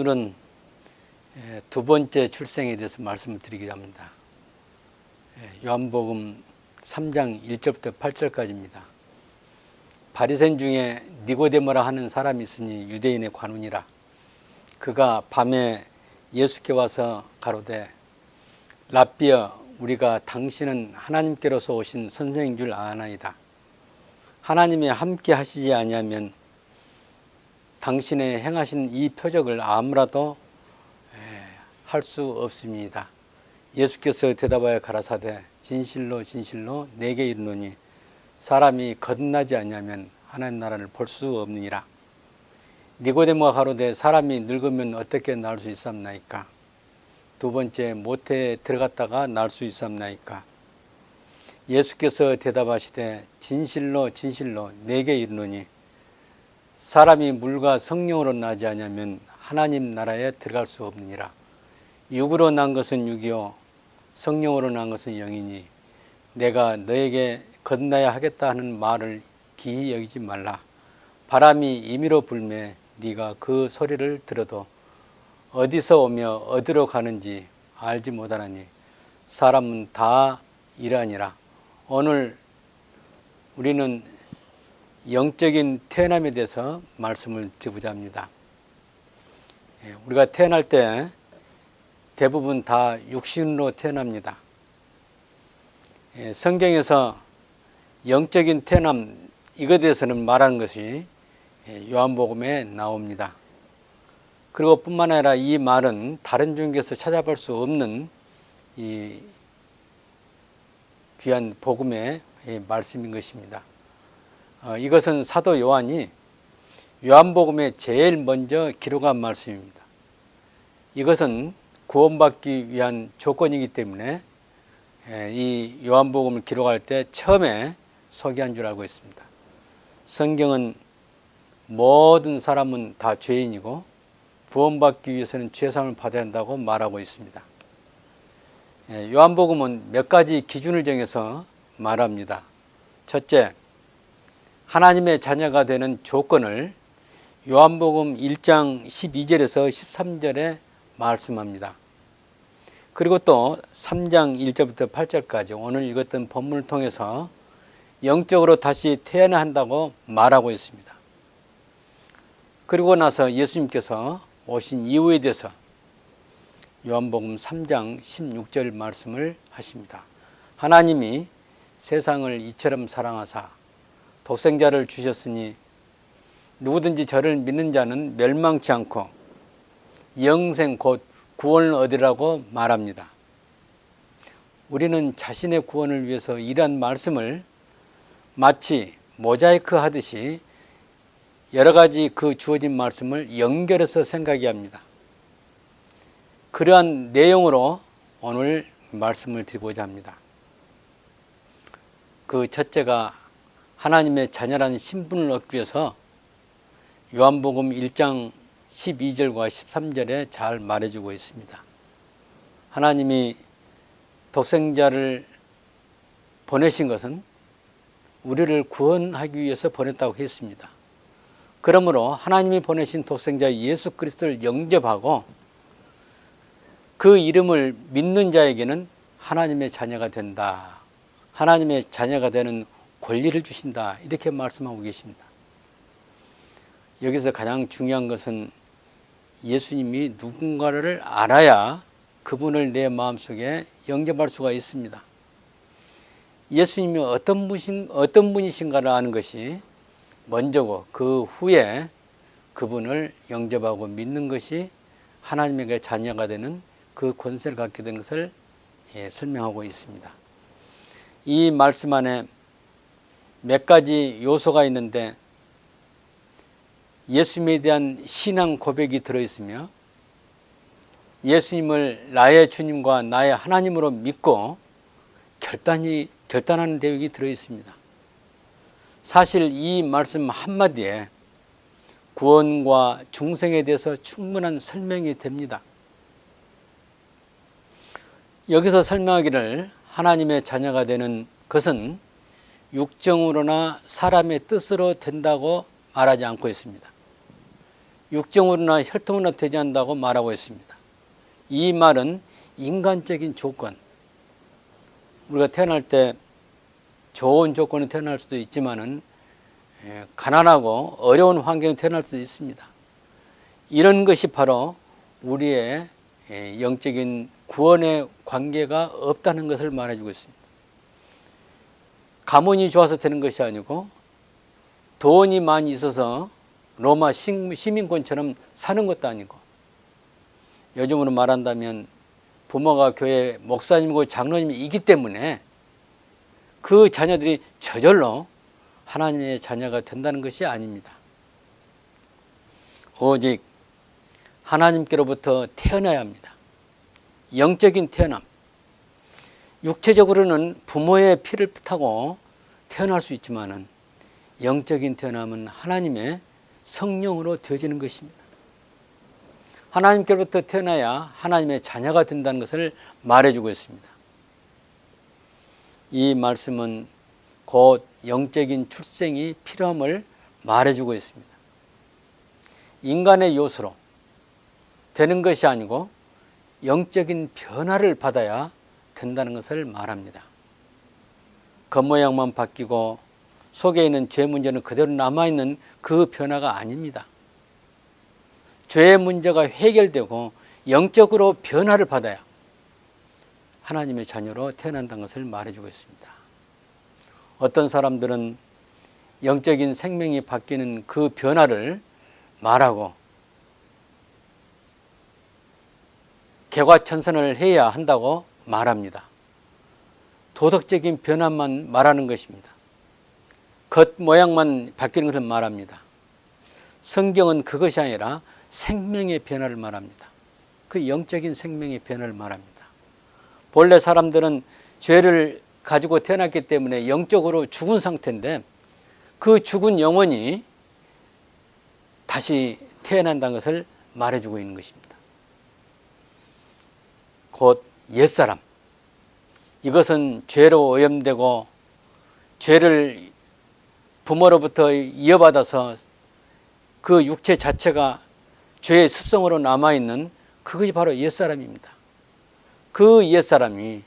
오늘은 두 번째 출생에 대해서 말씀을 드리기로 합니다. 요한복음 3장 1절부터 8절까지입니다. 바리새인 중에 니고데모라 하는 사람이 있으니 유대인의 관원이라. 그가 밤에 예수께 와서 가로되 랍비여, 우리가 당신은 하나님께로서 오신 선생인 줄 아나이다. 하나님이 함께 하시지 아니하면 당신의 행하신 이 표적을 아무라도 할 수 없습니다. 예수께서 대답하여 가라사대 진실로 진실로 내게 이르노니 사람이 거듭나지 아니하면 하나님 나라를 볼 수 없느니라. 니고데모가 가로되 사람이 늙으면 어떻게 나을 수 있사옵나이까? 두 번째 모태에 들어갔다가 나을 수 있사옵나이까? 예수께서 대답하시되 진실로 진실로 내게 이르노니 사람이 물과 성령으로 나지 아니하면 하나님 나라에 들어갈 수 없느니라. 육으로 난 것은 육이요 성령으로 난 것은 영이니 내가 너에게 거듭나야 하겠다 하는 말을 기히 여기지 말라. 바람이 임의로 불매 네가 그 소리를 들어도 어디서 오며 어디로 가는지 알지 못하나니 사람은 다 이러하니라. 오늘 우리는 영적인 태어남에 대해서 말씀을 드리고자 합니다. 우리가 태어날 때 대부분 다 육신으로 태어납니다. 성경에서 영적인 태어남 이것에 대해서는 말하는 것이 요한복음에 나옵니다. 그리고 뿐만 아니라 이 말은 다른 종교에서 찾아볼 수 없는 이 귀한 복음의 말씀인 것입니다. 이것은 사도 요한이 요한복음에 제일 먼저 기록한 말씀입니다. 이것은 구원받기 위한 조건이기 때문에 이 요한복음을 기록할 때 처음에 소개한 줄 알고 있습니다. 성경은 모든 사람은 다 죄인이고 구원받기 위해서는 죄사함을 받아야 한다고 말하고 있습니다. 요한복음은 몇 가지 기준을 정해서 말합니다. 첫째, 하나님의 자녀가 되는 조건을 요한복음 1장 12절에서 13절에 말씀합니다. 그리고 또 3장 1절부터 8절까지 오늘 읽었던 본문을 통해서 영적으로 다시 태어나야 한다고 말하고 있습니다. 그리고 나서 예수님께서 오신 이유에 대해서 요한복음 3장 16절 말씀을 하십니다. 하나님이 세상을 이처럼 사랑하사 독생자를 주셨으니 누구든지 저를 믿는 자는 멸망치 않고 영생 곧 구원을 얻으라고 말합니다. 우리는 자신의 구원을 위해서 이러한 말씀을 마치 모자이크 하듯이 여러 가지 그 주어진 말씀을 연결해서 생각해야 합니다. 그러한 내용으로 오늘 말씀을 드리고자 합니다. 그 첫째가 하나님의 자녀라는 신분을 얻기 위해서 요한복음 1장 12절과 13절에 잘 말해주고 있습니다. 하나님이 독생자를 보내신 것은 우리를 구원하기 위해서 보냈다고 했습니다. 그러므로 하나님이 보내신 독생자 예수 그리스도를 영접하고 그 이름을 믿는 자에게는 하나님의 자녀가 된다. 하나님의 자녀가 되는 권리를 주신다. 이렇게 말씀하고 계십니다. 여기서 가장 중요한 것은 예수님이 누군가를 알아야 그분을 내 마음속에 영접할 수가 있습니다. 예수님이 어떤 분이신가를 아는 것이 먼저고 그 후에 그분을 영접하고 믿는 것이 하나님에게 자녀가 되는 그 권세를 갖게 된 것을 설명하고 있습니다. 이 말씀 안에 몇 가지 요소가 있는데 예수님에 대한 신앙 고백이 들어있으며 예수님을 나의 주님과 나의 하나님으로 믿고 결단하는 내용이 들어있습니다. 사실 이 말씀 한마디에 구원과 중생에 대해서 충분한 설명이 됩니다. 여기서 설명하기를 하나님의 자녀가 되는 것은 육정으로나 사람의 뜻으로 된다고 말하지 않고 있습니다. 육정으로나 혈통으로나 되지 않는다고 말하고 있습니다. 이 말은 인간적인 조건, 우리가 태어날 때 좋은 조건에 태어날 수도 있지만은 가난하고 어려운 환경에 태어날 수도 있습니다. 이런 것이 바로 우리의 영적인 구원의 관계가 없다는 것을 말해주고 있습니다. 가문이 좋아서 되는 것이 아니고 돈이 많이 있어서 로마 시민권처럼 사는 것도 아니고, 요즘으로 말한다면 부모가 교회 목사님이고 장로님이기 때문에 그 자녀들이 저절로 하나님의 자녀가 된다는 것이 아닙니다. 오직 하나님께로부터 태어나야 합니다. 영적인 태어남. 육체적으로는 부모의 피를 타고 태어날 수 있지만은 영적인 태어남은 하나님의 성령으로 되어지는 것입니다. 하나님께로부터 태어나야 하나님의 자녀가 된다는 것을 말해주고 있습니다. 이 말씀은 곧 영적인 출생이 필요함을 말해주고 있습니다. 인간의 요소로 되는 것이 아니고 영적인 변화를 받아야 된다는 것을 말합니다. 겉모양만 바뀌고 속에 있는 죄 문제는 그대로 남아있는 그 변화가 아닙니다. 죄의 문제가 해결되고 영적으로 변화를 받아야 하나님의 자녀로 태어난다는 것을 말해주고 있습니다. 어떤 사람들은 영적인 생명이 바뀌는 그 변화를 말하고 개과천선을 해야 한다고 말합니다. 도덕적인 변화만 말하는 것입니다. 겉모양만 바뀌는 것을 말합니다. 성경은 그것이 아니라 생명의 변화를 말합니다. 그 영적인 생명의 변화를 말합니다. 본래 사람들은 죄를 가지고 태어났기 때문에 영적으로 죽은 상태인데 그 죽은 영혼이 다시 태어난다는 것을 말해주고 있는 것입니다. 곧 옛사람, 이것은 죄로 오염되고 죄를 부모로부터 이어받아서 그 육체 자체가 죄의 습성으로 남아있는 그것이 바로 옛사람입니다. 그 옛사람이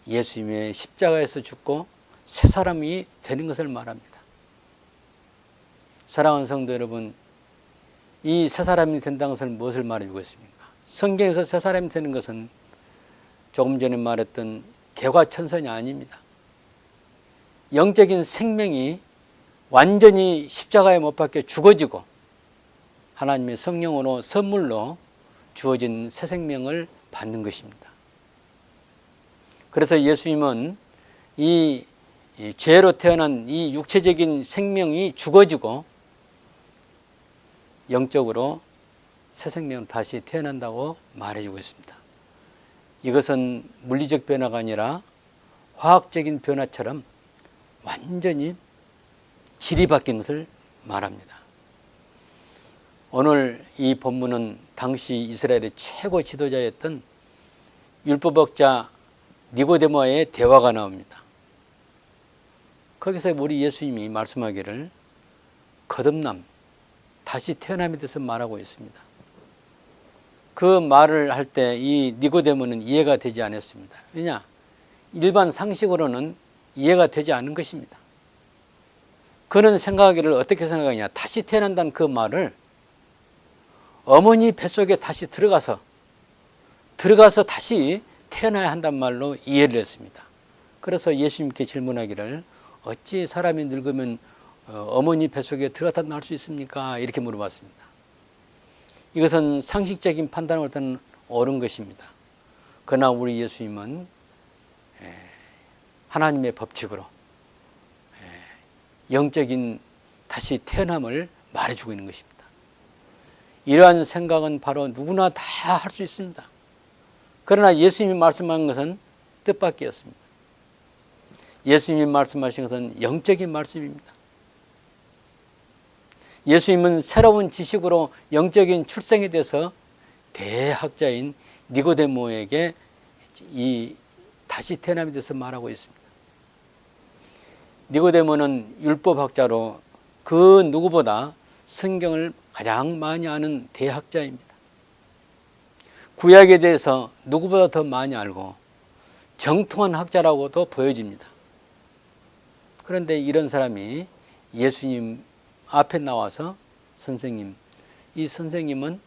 예수님의 십자가에서 죽고 새 사람이 되는 것을 말합니다. 사랑하는 성도 여러분, 이 새 사람이 된다는 것을 무엇을 말해주고 있습니까? 성경에서 새 사람이 되는 것은 조금 전에 말했던 개과천선이 아닙니다. 영적인 생명이 완전히 십자가에 못 박혀 죽어지고 하나님의 성령으로 선물로 주어진 새 생명을 받는 것입니다. 그래서 예수님은 이 죄로 태어난 이 육체적인 생명이 죽어지고 영적으로 새 생명으로 다시 태어난다고 말해주고 있습니다. 이것은 물리적 변화가 아니라 화학적인 변화처럼 완전히 질이 바뀐 것을 말합니다. 오늘 이 본문은 당시 이스라엘의 최고 지도자였던 율법학자 니고데모와의 대화가 나옵니다. 거기서 우리 예수님이 말씀하기를 거듭남, 다시 태어남에 대해서 말하고 있습니다. 그 말을 할 때 이 니고데모는 이해가 되지 않았습니다. 왜냐? 일반 상식으로는 이해가 되지 않은 것입니다. 그는 생각하기를 어떻게 생각하냐? 다시 태어난다는 그 말을 어머니 뱃속에 다시 들어가서 다시 태어나야 한단 말로 이해를 했습니다. 그래서 예수님께 질문하기를 어찌 사람이 늙으면 어머니 뱃속에 들어갔다 나올 수 있습니까? 이렇게 물어봤습니다. 이것은 상식적인 판단을 때는 옳은 것입니다. 그러나 우리 예수님은 하나님의 법칙으로 영적인 다시 태어남을 말해주고 있는 것입니다. 이러한 생각은 바로 누구나 다 할 수 있습니다. 그러나 예수님이 말씀한 것은 뜻밖이었습니다. 예수님이 말씀하신 것은 영적인 말씀입니다. 예수님은 새로운 지식으로 영적인 출생에 대해서 대학자인 니고데모에게 이 다시 태어남에 대해서 말하고 있습니다. 니고데모는 율법학자로 그 누구보다 성경을 가장 많이 아는 대학자입니다. 구약에 대해서 누구보다 더 많이 알고 정통한 학자라고도 보여집니다. 그런데 이런 사람이 예수님 앞에 나와서 선생님, 이 선생님은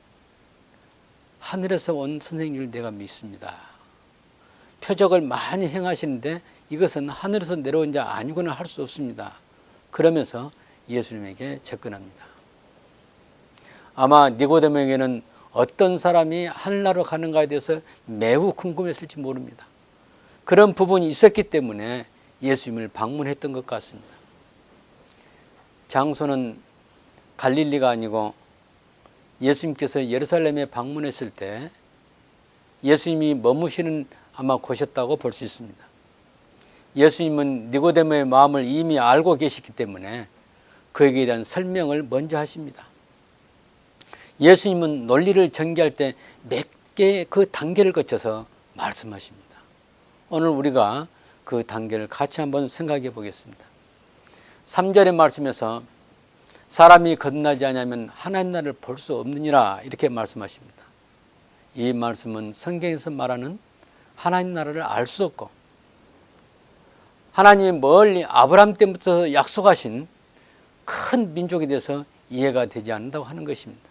하늘에서 온 선생님을 내가 믿습니다. 표적을 많이 행하시는데 이것은 하늘에서 내려온 자 아니고는 할 수 없습니다. 그러면서 예수님에게 접근합니다. 아마 니고데모에게는 어떤 사람이 하늘나라로 가는가에 대해서 매우 궁금했을지 모릅니다. 그런 부분이 있었기 때문에 예수님을 방문했던 것 같습니다. 장소는 갈릴리가 아니고 예수님께서 예루살렘에 방문했을 때 예수님이 머무시는 아마 곳이었다고 볼 수 있습니다. 예수님은 니고데모의 마음을 이미 알고 계시기 때문에 그에게 대한 설명을 먼저 하십니다. 예수님은 논리를 전개할 때 몇 개의 그 단계를 거쳐서 말씀하십니다. 오늘 우리가 그 단계를 같이 한번 생각해 보겠습니다. 3절의 말씀에서 사람이 거듭나지 않으면 하나님 나라를 볼 수 없느니라 이렇게 말씀하십니다. 이 말씀은 성경에서 말하는 하나님 나라를 알 수 없고 하나님이 멀리 아브라함 때부터 약속하신 큰 민족에 대해서 이해가 되지 않는다고 하는 것입니다.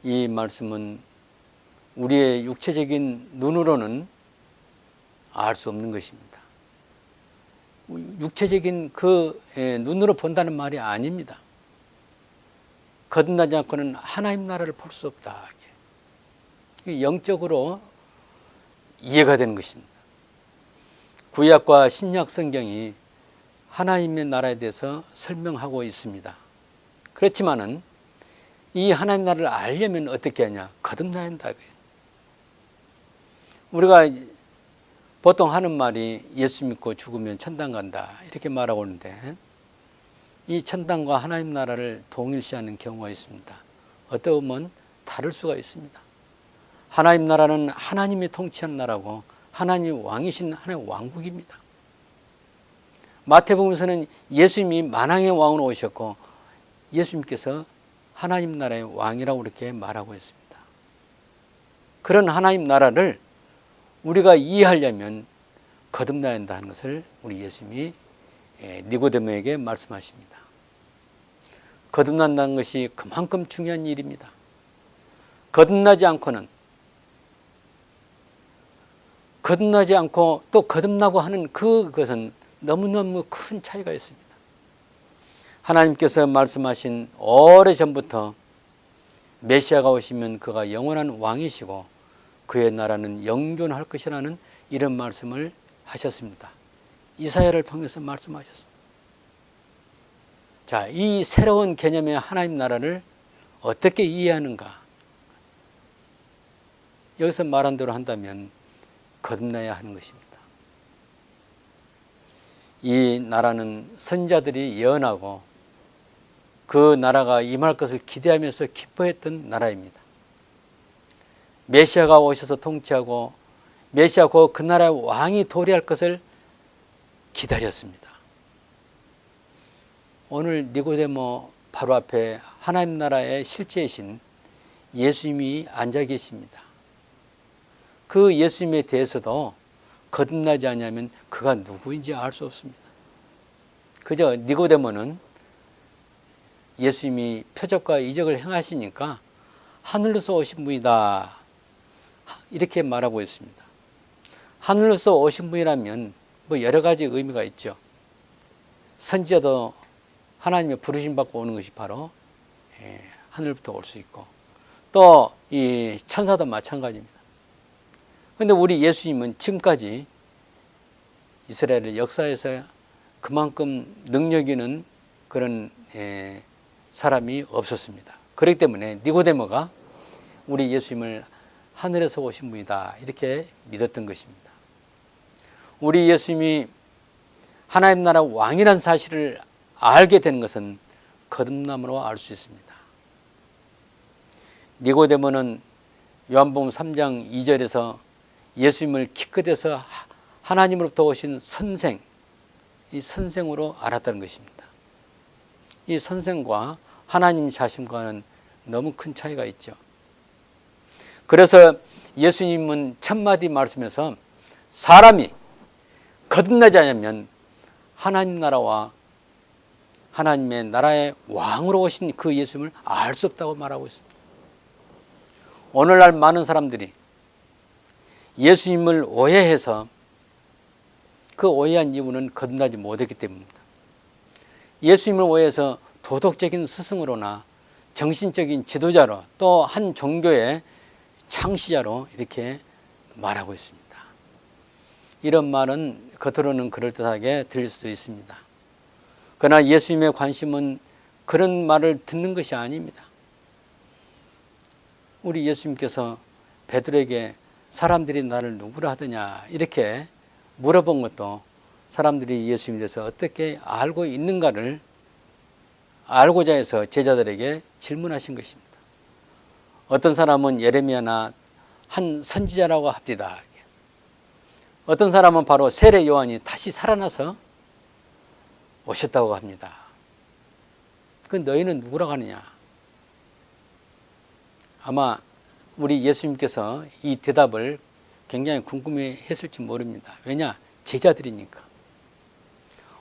이 말씀은 우리의 육체적인 눈으로는 알 수 없는 것입니다. 육체적인 그 눈으로 본다는 말이 아닙니다. 거듭나지 않고는 하나님 나라를 볼 수 없다. 영적으로 이해가 되는 것입니다. 구약과 신약 성경이 하나님의 나라에 대해서 설명하고 있습니다. 그렇지만은 이 하나님 나라를 알려면 어떻게 하냐? 거듭나야 한다. 우리가 보통 하는 말이 예수 믿고 죽으면 천당 간다 이렇게 말하고 있는데 이 천당과 하나님 나라를 동일시하는 경우가 있습니다. 어떻게 보면 다를 수가 있습니다. 하나님 나라는 하나님이 통치하는 나라고 하나님이 왕이신 하나님의 왕국입니다. 마태복음에서는 예수님이 만왕의 왕으로 오셨고 예수님께서 하나님 나라의 왕이라고 이렇게 말하고 있습니다. 그런 하나님 나라를 우리가 이해하려면 거듭나야 한다는 것을 우리 예수님이 니고데모에게 말씀하십니다. 거듭난다는 것이 그만큼 중요한 일입니다. 거듭나지 않고 또 거듭나고 하는 그것은 너무너무 큰 차이가 있습니다. 하나님께서 말씀하신 오래전부터 메시아가 오시면 그가 영원한 왕이시고 그의 나라는 영존할 것이라는 이런 말씀을 하셨습니다. 이사야를 통해서 말씀하셨습니다. 자, 이 새로운 개념의 하나님 나라를 어떻게 이해하는가? 여기서 말한 대로 한다면 거듭나야 하는 것입니다. 이 나라는 선자들이 예언하고 그 나라가 임할 것을 기대하면서 기뻐했던 나라입니다. 메시아가 오셔서 통치하고 메시아고 그 나라의 왕이 도래할 것을 기다렸습니다. 오늘 니고데모 바로 앞에 하나님 나라의 실제이신 예수님이 앉아 계십니다. 그 예수님에 대해서도 거듭나지 않으면 그가 누구인지 알 수 없습니다. 그저 니고데모는 예수님이 표적과 이적을 행하시니까 하늘로서 오신 분이다 이렇게 말하고 있습니다. 하늘로서 오신 분이라면 뭐 여러 가지 의미가 있죠. 선지자도 하나님의 부르심 받고 오는 것이 바로 하늘부터 올 수 있고 또 이 천사도 마찬가지입니다. 그런데 우리 예수님은 지금까지 이스라엘의 역사에서 그만큼 능력 있는 그런 사람이 없었습니다. 그렇기 때문에 니고데모가 우리 예수님을 하늘에서 오신 분이다 이렇게 믿었던 것입니다. 우리 예수님이 하나님 나라 왕이라는 사실을 알게 되는 것은 거듭남으로 알 수 있습니다. 니고데모는 요한복음 3장 2절에서 예수님을 기껏해서 하나님으로부터 오신 선생, 이 선생으로 알았다는 것입니다. 이 선생과 하나님 자신과는 너무 큰 차이가 있죠. 그래서 예수님은 첫마디 말씀에서 사람이 거듭나지 않으면 하나님 나라와 하나님의 나라의 왕으로 오신 그 예수님을 알 수 없다고 말하고 있습니다. 오늘날 많은 사람들이 예수님을 오해해서 그 오해한 이유는 거듭나지 못했기 때문입니다. 예수님을 오해해서 도덕적인 스승으로나 정신적인 지도자로 또 한 종교의 창시자로 이렇게 말하고 있습니다. 이런 말은 겉으로는 그럴듯하게 들릴 수도 있습니다. 그러나 예수님의 관심은 그런 말을 듣는 것이 아닙니다. 우리 예수님께서 베드로에게 사람들이 나를 누구라 하더냐 이렇게 물어본 것도 사람들이 예수님에 대해서 어떻게 알고 있는가를 알고자 해서 제자들에게 질문하신 것입니다. 어떤 사람은 예레미야나 한 선지자라고 합디다. 어떤 사람은 바로 세례 요한이 다시 살아나서 오셨다고 합니다. 그 너희는 누구라고 하느냐? 아마 우리 예수님께서 이 대답을 굉장히 궁금해 했을지 모릅니다. 왜냐? 제자들이니까.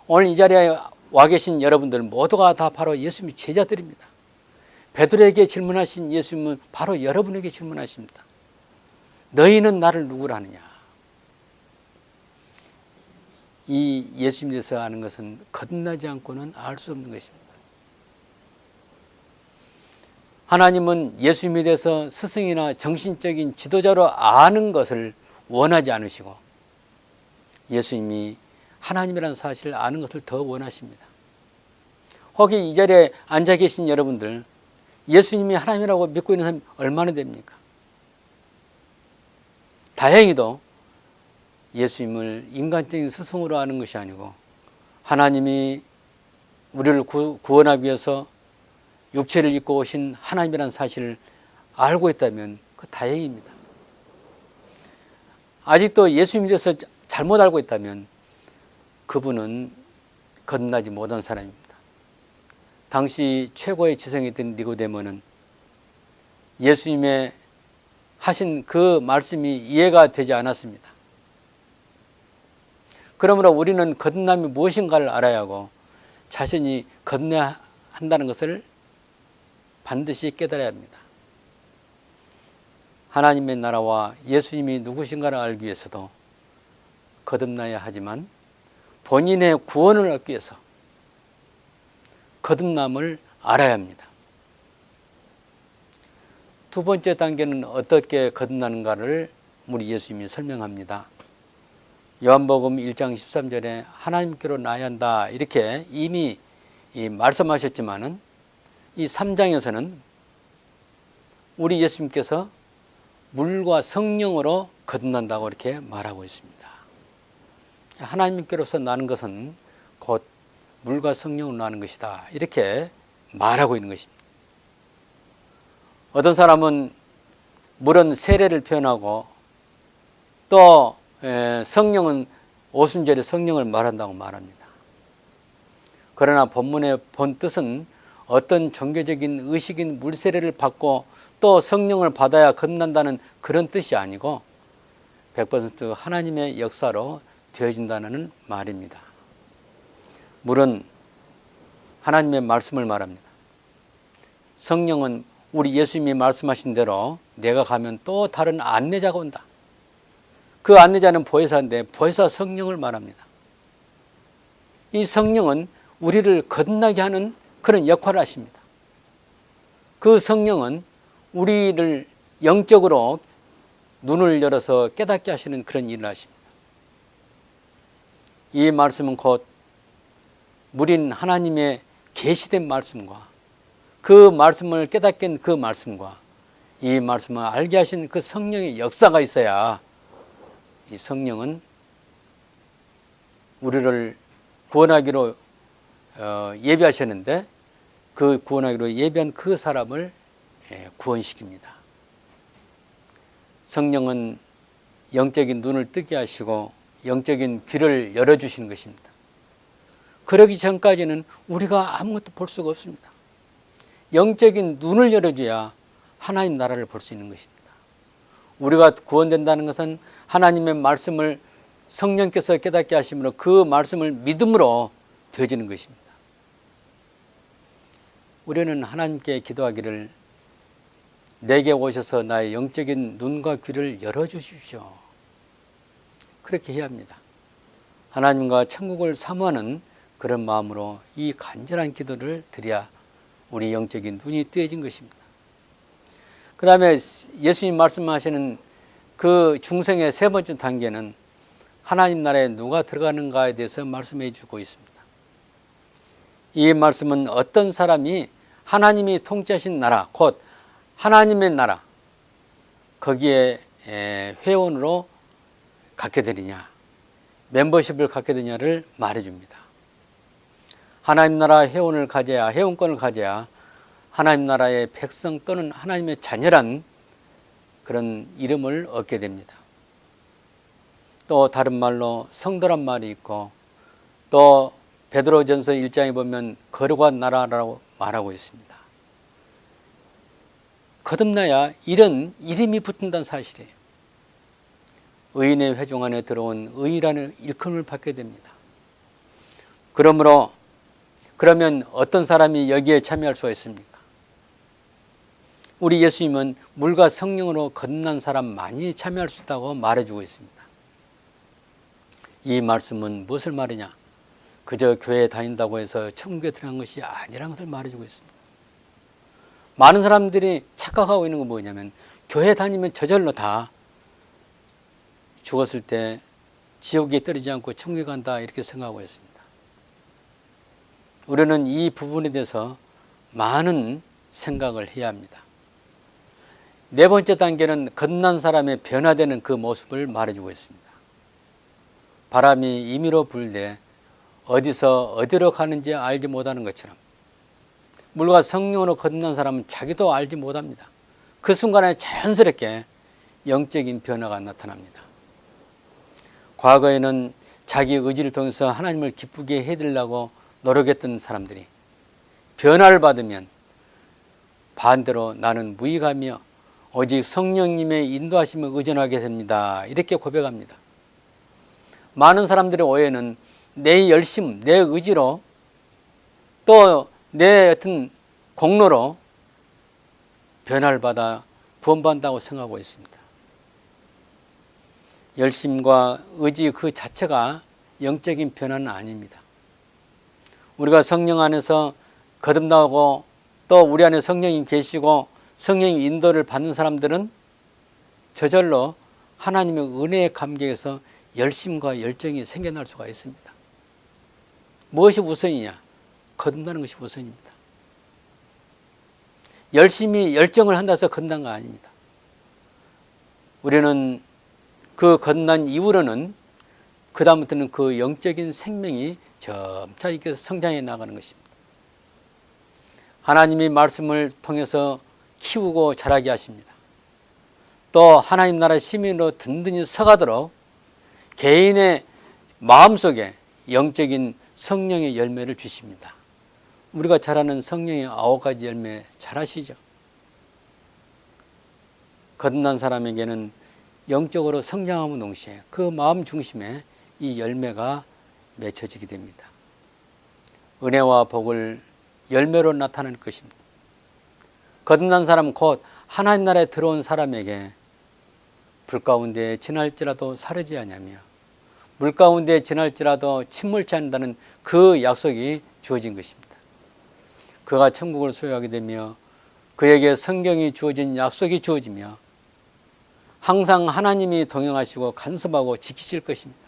오늘 이 자리에 와 계신 여러분들 모두가 다 바로 예수님의 제자들입니다. 베드로에게 질문하신 예수님은 바로 여러분에게 질문하십니다. 너희는 나를 누구라 하느냐? 이 예수님에 대해서 아는 것은 거듭나지 않고는 알 수 없는 것입니다. 하나님은 예수님에 대해서 스승이나 정신적인 지도자로 아는 것을 원하지 않으시고 예수님이 하나님이라는 사실을 아는 것을 더 원하십니다. 혹시 이 자리에 앉아 계신 여러분들 예수님이 하나님이라고 믿고 있는 사람이 얼마나 됩니까? 다행히도 예수님을 인간적인 스승으로 아는 것이 아니고 하나님이 우리를 구원하기 위해서 육체를 입고 오신 하나님이라는 사실을 알고 있다면 그 다행입니다. 아직도 예수님에 대해서 잘못 알고 있다면 그분은 거듭나지 못한 사람입니다. 당시 최고의 지성이던 니고데모는 예수님의 하신 그 말씀이 이해가 되지 않았습니다. 그러므로 우리는 거듭남이 무엇인가를 알아야 하고 자신이 거듭나야 한다는 것을 반드시 깨달아야 합니다. 하나님의 나라와 예수님이 누구신가를 알기 위해서도 거듭나야 하지만 본인의 구원을 얻기 위해서 거듭남을 알아야 합니다. 두 번째 단계는 어떻게 거듭나는가를 우리 예수님이 설명합니다. 요한복음 1장 13절에 하나님께로 나아야 한다 이렇게 이미 말씀하셨지만은 이 3장에서는 우리 예수님께서 물과 성령으로 거듭난다고 이렇게 말하고 있습니다. 하나님께로서 나는 것은 곧 물과 성령으로 나는 것이다 이렇게 말하고 있는 것입니다. 어떤 사람은 물은 세례를 표현하고 또 성령은 오순절에 성령을 말한다고 말합니다. 그러나 본문의 본 뜻은 어떤 종교적인 의식인 물세례를 받고 또 성령을 받아야 거듭난다는 그런 뜻이 아니고 100% 하나님의 역사로 되어진다는 말입니다. 물은 하나님의 말씀을 말합니다. 성령은 우리 예수님이 말씀하신 대로 내가 가면 또 다른 안내자가 온다. 그 안내자는 보혜사인데 보혜사 성령을 말합니다. 이 성령은 우리를 거듭나게 하는 그런 역할을 하십니다. 그 성령은 우리를 영적으로 눈을 열어서 깨닫게 하시는 그런 일을 하십니다. 이 말씀은 곧 물인 하나님의 계시된 말씀과 그 말씀을 깨닫게 한 그 말씀과 이 말씀을 알게 하신 그 성령의 역사가 있어야 이 성령은 우리를 구원하기로 예비하셨는데 그 구원하기로 예비한 그 사람을 구원시킵니다. 성령은 영적인 눈을 뜨게 하시고 영적인 귀를 열어주시는 것입니다. 그러기 전까지는 우리가 아무것도 볼 수가 없습니다. 영적인 눈을 열어줘야 하나님 나라를 볼 수 있는 것입니다. 우리가 구원된다는 것은 하나님의 말씀을 성령께서 깨닫게 하심으로 그 말씀을 믿음으로 되어지는 것입니다. 우리는 하나님께 기도하기를 내게 오셔서 나의 영적인 눈과 귀를 열어주십시오. 그렇게 해야 합니다. 하나님과 천국을 사모하는 그런 마음으로 이 간절한 기도를 드려야 우리 영적인 눈이 뜨여진 것입니다. 그 다음에 예수님 말씀하시는 그 중생의 세 번째 단계는 하나님 나라에 누가 들어가는가에 대해서 말씀해 주고 있습니다. 이 말씀은 어떤 사람이 하나님이 통치하신 나라, 곧 하나님의 나라, 거기에 회원으로 갖게 되느냐, 멤버십을 갖게 되느냐를 말해줍니다. 하나님 나라 회원을 가져야, 회원권을 가져야 하나님 나라의 백성 또는 하나님의 자녀란 그런 이름을 얻게 됩니다. 또 다른 말로 성도란 말이 있고, 또 베드로전서 1장에 보면 거룩한 나라라고 말하고 있습니다. 거듭나야 이런 이름이 붙는다는 사실이에요. 의인의 회중 안에 들어온 의라는 일컬음을 받게 됩니다. 그러면 어떤 사람이 여기에 참여할 수가 있습니까? 우리 예수님은 물과 성령으로 거듭난 사람 많이 참여할 수 있다고 말해주고 있습니다. 이 말씀은 무엇을 말하냐? 그저 교회에 다닌다고 해서 천국에 들어간 것이 아니라는 것을 말해주고 있습니다. 많은 사람들이 착각하고 있는 건 뭐냐면 교회 다니면 저절로 다 죽었을 때 지옥에 떨어지지 않고 천국에 간다 이렇게 생각하고 있습니다. 우리는 이 부분에 대해서 많은 생각을 해야 합니다. 네 번째 단계는 거듭난 사람의 변화되는 그 모습을 말해주고 있습니다. 바람이 임의로 불되 어디서 어디로 가는지 알지 못하는 것처럼 물과 성령으로 거듭난 사람은 자기도 알지 못합니다. 그 순간에 자연스럽게 영적인 변화가 나타납니다. 과거에는 자기 의지를 통해서 하나님을 기쁘게 해드리려고 노력했던 사람들이 변화를 받으면 반대로 나는 무익하며 오직 성령님의 인도하심을 의존하게 됩니다. 이렇게 고백합니다. 많은 사람들의 오해는 내 열심, 내 의지로 또 내 어떤 공로로 변화를 받아 구원받는다고 생각하고 있습니다. 열심과 의지 그 자체가 영적인 변화는 아닙니다. 우리가 성령 안에서 거듭나고 또 우리 안에 성령이 계시고 성령의 인도를 받는 사람들은 저절로 하나님의 은혜의 감격에서 열심과 열정이 생겨날 수가 있습니다. 무엇이 우선이냐? 거듭나는 것이 우선입니다. 열심히 열정을 한다고 해서 거듭난 거 아닙니다. 우리는 그 거듭난 이후로는 그 다음부터는 그 영적인 생명이 점차 이렇게 성장해 나가는 것입니다. 하나님이 말씀을 통해서 키우고 자라게 하십니다. 또 하나님 나라 시민으로 든든히 서가도록 개인의 마음속에 영적인 성령의 열매를 주십니다. 우리가 잘 아는 성령의 9가지 열매 잘 아시죠? 거듭난 사람에게는 영적으로 성장함과 동시에 그 마음 중심에 이 열매가 맺혀지게 됩니다. 은혜와 복을 열매로 나타낼 것입니다. 거듭난 사람 곧 하나님 나라에 들어온 사람에게 불 가운데 지날지라도 사르지 아니하며 물 가운데 지날지라도 침몰치 않는다는 그 약속이 주어진 것입니다. 그가 천국을 소유하게 되며 그에게 성경이 주어진 약속이 주어지며 항상 하나님이 동행하시고 간섭하고 지키실 것입니다.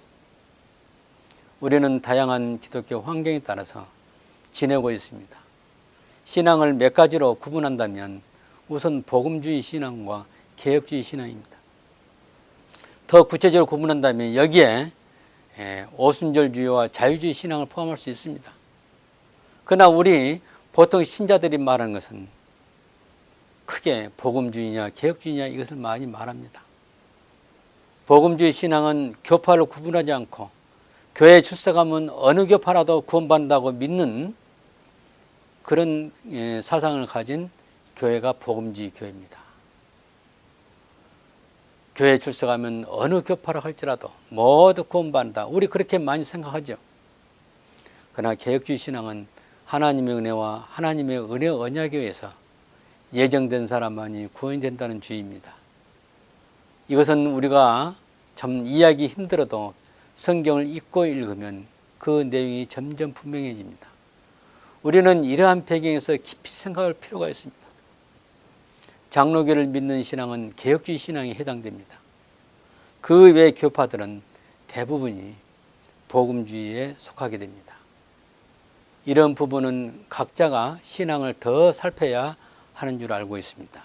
우리는 다양한 기독교 환경에 따라서 지내고 있습니다. 신앙을 몇 가지로 구분한다면 우선 복음주의 신앙과 개혁주의 신앙입니다. 더 구체적으로 구분한다면 여기에 오순절주의와 자유주의 신앙을 포함할 수 있습니다. 그러나 우리 보통 신자들이 말하는 것은 크게 복음주의냐 개혁주의냐 이것을 많이 말합니다. 복음주의 신앙은 교파를 구분하지 않고 교회에 출석하면 어느 교파라도 구원받는다고 믿는 그런 사상을 가진 교회가 복음주의 교회입니다. 교회에 출석하면 어느 교파라 할지라도 모두 구원받는다. 우리 그렇게 많이 생각하죠. 그러나 개혁주의 신앙은 하나님의 은혜와 하나님의 은혜 언약에 의해서 예정된 사람만이 구원이 된다는 주의입니다. 이것은 우리가 참 이해하기 힘들어도 성경을 읽고 읽으면 그 내용이 점점 분명해집니다. 우리는 이러한 배경에서 깊이 생각할 필요가 있습니다. 장로교를 믿는 신앙은 개혁주의 신앙에 해당됩니다. 그 외 교파들은 대부분이 복음주의에 속하게 됩니다. 이런 부분은 각자가 신앙을 더 살펴야 하는 줄 알고 있습니다.